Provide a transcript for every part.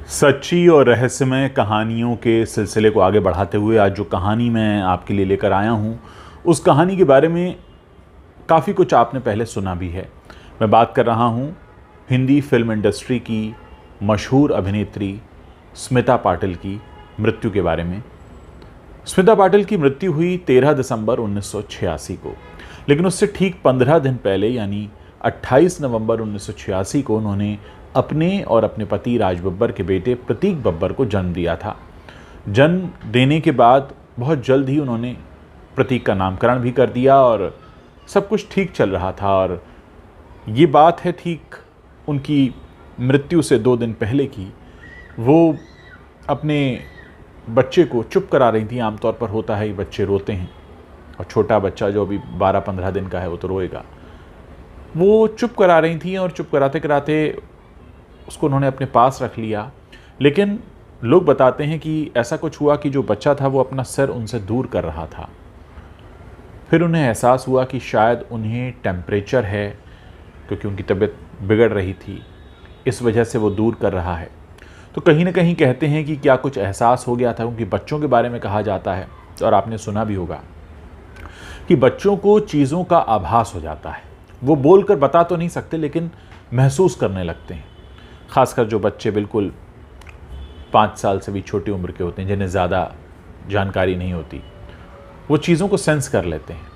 सच्ची और रहस्यमय कहानियों के सिलसिले को आगे बढ़ाते हुए आज जो कहानी मैं आपके लिए लेकर आया हूँ, उस कहानी के बारे में काफ़ी कुछ आपने पहले सुना भी है। मैं बात कर रहा हूँ हिंदी फिल्म इंडस्ट्री की मशहूर अभिनेत्री स्मिता पाटिल की मृत्यु के बारे में। स्मिता पाटिल की मृत्यु हुई 13 दिसंबर 1986 को, लेकिन उससे ठीक 15 दिन पहले यानी 28 नवंबर 1986 को उन्होंने अपने और अपने पति राज बब्बर के बेटे प्रतीक बब्बर को जन्म दिया था। जन्म देने के बाद बहुत जल्द ही उन्होंने प्रतीक का नामकरण भी कर दिया और सब कुछ ठीक चल रहा था। और ये बात है ठीक उनकी मृत्यु से 2 दिन पहले की। वो अपने बच्चे को चुप करा रही थी। आमतौर पर होता है, बच्चे रोते हैं और छोटा बच्चा जो अभी 12-15 दिन का है वो तो रोएगा। वो चुप करा रही थी और चुप कराते कराते उसको उन्होंने अपने पास रख लिया। लेकिन लोग बताते हैं कि ऐसा कुछ हुआ कि जो बच्चा था वो अपना सिर उनसे दूर कर रहा था। फिर उन्हें एहसास हुआ कि शायद उन्हें टेम्परेचर है, क्योंकि उनकी तबीयत बिगड़ रही थी, इस वजह से वो दूर कर रहा है। तो कहीं ना कहीं कहते हैं कि क्या कुछ एहसास हो गया था, क्योंकि बच्चों के बारे में कहा जाता है और आपने सुना भी होगा कि बच्चों को चीज़ों का आभास हो जाता है। वो बोलकर बता तो नहीं सकते लेकिन महसूस करने लगते हैं। ख़ासकर जो बच्चे बिल्कुल 5 साल से भी छोटी उम्र के होते हैं, जिन्हें ज़्यादा जानकारी नहीं होती, वो चीज़ों को सेंस कर लेते हैं।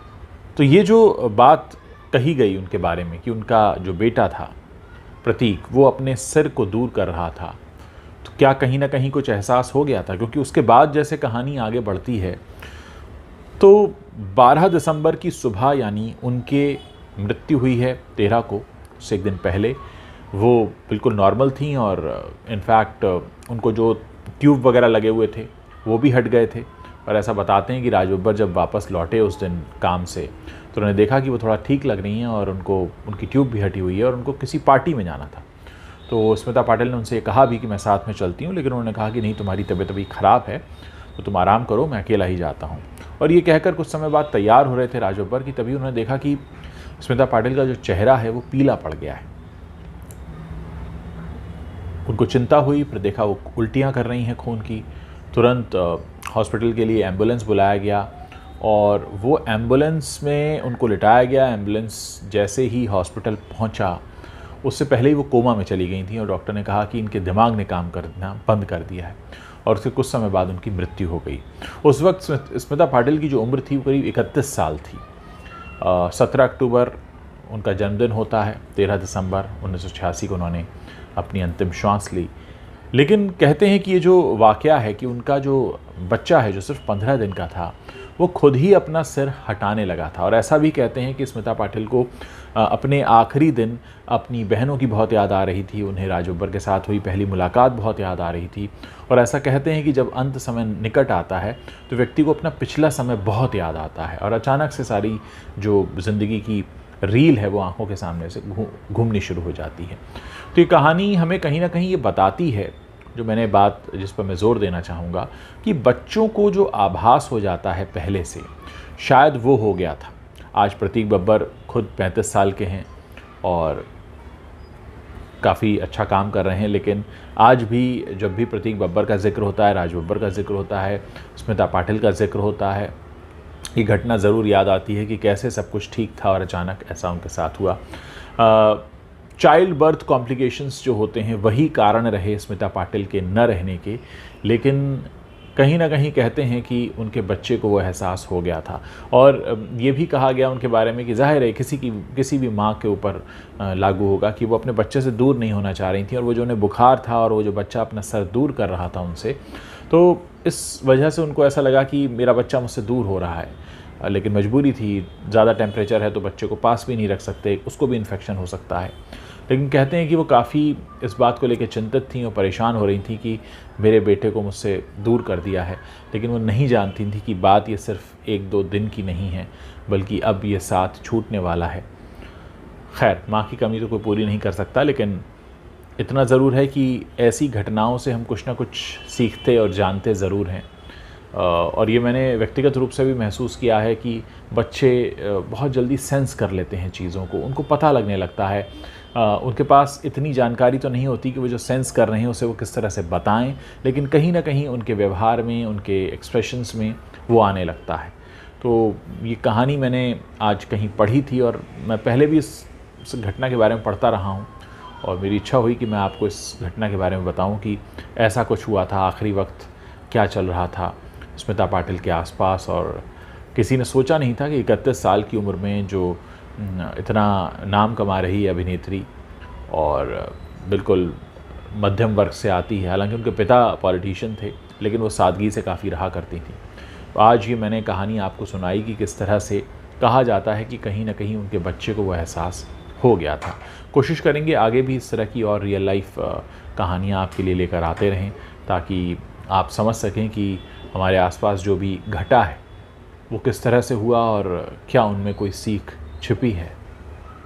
तो ये जो बात कही गई उनके बारे में कि उनका जो बेटा था प्रतीक, वो अपने सिर को दूर कर रहा था, तो क्या कहीं ना कहीं कुछ एहसास हो गया था? क्योंकि उसके बाद जैसे कहानी आगे बढ़ती है तो 12 दिसंबर की सुबह यानी उनके मृत्यु हुई है 13 को, उससे एक दिन पहले वो बिल्कुल नॉर्मल थी और इनफैक्ट उनको जो ट्यूब वगैरह लगे हुए थे वो भी हट गए थे। और ऐसा बताते हैं कि राज बब्बर जब वापस लौटे उस दिन काम से तो उन्होंने देखा कि वो थोड़ा ठीक लग रही हैं और उनकी ट्यूब भी हटी हुई है और उनको किसी पार्टी में जाना था। तो स्मिता पाटिल ने उनसे कहा भी कि मैं साथ में चलती हूँ, लेकिन उन्होंने कहा कि नहीं, तुम्हारी तबीयत अभी ख़राब है तो तुम आराम करो, मैं अकेला ही जाता हूँ। और ये कहकर कुछ समय बाद तैयार हो रहे थे राज बब्बर की, तभी उन्होंने देखा कि स्मिता पाटिल का जो चेहरा है वो पीला पड़ गया है। उनको चिंता हुई, फिर देखा वो उल्टियाँ कर रही हैं खून की। तुरंत हॉस्पिटल के लिए एम्बुलेंस बुलाया गया और वो एम्बुलेंस में उनको लिटाया गया। एम्बुलेंस जैसे ही हॉस्पिटल पहुंचा, उससे पहले ही वो कोमा में चली गई थी और डॉक्टर ने कहा कि इनके दिमाग ने काम करना बंद कर दिया है और उसके कुछ समय बाद उनकी मृत्यु हो गई। उस वक्त स्मिता पाटिल की जो उम्र थी वो करीब 31 साल थी। 17 अक्टूबर उनका जन्मदिन होता है। 13 दिसंबर 1986 को उन्होंने अपनी अंतिम श्वास ली। लेकिन कहते हैं कि ये जो वाक़या है कि उनका जो बच्चा है जो सिर्फ 15 दिन का था, वो खुद ही अपना सिर हटाने लगा था। और ऐसा भी कहते हैं कि स्मिता पाटिल को अपने आखिरी दिन अपनी बहनों की बहुत याद आ रही थी। उन्हें राज बब्बर के साथ हुई पहली मुलाकात बहुत याद आ रही थी। और ऐसा कहते हैं कि जब अंत समय निकट आता है तो व्यक्ति को अपना पिछला समय बहुत याद आता है और अचानक से सारी जो ज़िंदगी की रील है वो आंखों के सामने से घूमनी शुरू हो जाती है। तो ये कहानी हमें कहीं ना कहीं ये बताती है, जो मैंने बात जिस पर मैं ज़ोर देना चाहूँगा, कि बच्चों को जो आभास हो जाता है पहले से, शायद वो हो गया था। आज प्रतीक बब्बर खुद 35 साल के हैं और काफ़ी अच्छा काम कर रहे हैं, लेकिन आज भी जब भी प्रतीक बब्बर का जिक्र होता है, राज बब्बर का जिक्र होता है, स्मिता पाटिल का जिक्र होता है, ये घटना ज़रूर याद आती है कि कैसे सब कुछ ठीक था और अचानक ऐसा उनके साथ हुआ। चाइल्ड बर्थ कॉम्प्लिकेशंस जो होते हैं वही कारण रहे स्मिता पाटिल के न रहने के, लेकिन कहीं ना कहीं कहते हैं कि उनके बच्चे को वो एहसास हो गया था। और ये भी कहा गया उनके बारे में कि जाहिर है किसी भी माँ के ऊपर लागू होगा कि वो अपने बच्चे से दूर नहीं होना चाह रही थी। और वो जो उन्हें बुखार था और वो जो बच्चा अपना सर दूर कर रहा था उनसे, तो इस वजह से उनको ऐसा लगा कि मेरा बच्चा मुझसे दूर हो रहा है। लेकिन मजबूरी थी, ज़्यादा टेम्परेचर है तो बच्चे को पास भी नहीं रख सकते, उसको भी इन्फेक्शन हो सकता है। लेकिन कहते हैं कि वो काफ़ी इस बात को लेकर चिंतित थी और परेशान हो रही थी कि मेरे बेटे को मुझसे दूर कर दिया है। लेकिन वो नहीं जानती थी कि बात ये सिर्फ 1-2 दिन की नहीं है, बल्कि अब ये साथ छूटने वाला है। खैर, माँ की कमी तो कोई पूरी नहीं कर सकता, लेकिन इतना ज़रूर है कि ऐसी घटनाओं से हम कुछ ना कुछ सीखते और जानते ज़रूर हैं। और ये मैंने व्यक्तिगत रूप से भी महसूस किया है कि बच्चे बहुत जल्दी सेंस कर लेते हैं चीज़ों को, उनको पता लगने लगता है उनके पास इतनी जानकारी तो नहीं होती कि वो जो सेंस कर रहे हैं उसे वो किस तरह से बताएं, लेकिन कहीं ना कहीं उनके व्यवहार में, उनके एक्सप्रेशंस में वो आने लगता है। तो ये कहानी मैंने आज कहीं पढ़ी थी और मैं पहले भी इस घटना के बारे में पढ़ता रहा हूँ और मेरी इच्छा हुई कि मैं आपको इस घटना के बारे में बताऊं कि ऐसा कुछ हुआ था, आखिरी वक्त क्या चल रहा था स्मिता पाटिल के आसपास। और किसी ने सोचा नहीं था कि 31 साल की उम्र में जो इतना नाम कमा रही है अभिनेत्री और बिल्कुल मध्यम वर्ग से आती है, हालांकि उनके पिता पॉलिटिशियन थे लेकिन वो सादगी से काफ़ी रहा करती थी। तो आज ये मैंने कहानी आपको सुनाई कि किस तरह से कहा जाता है कि कहीं ना कहीं उनके बच्चे को वो एहसास हो गया था। कोशिश करेंगे आगे भी इस तरह की और रियल लाइफ कहानियाँ आपके लिए लेकर आते रहें ताकि आप समझ सकें कि हमारे आसपास जो भी घटा है वो किस तरह से हुआ और क्या उनमें कोई सीख छिपी है।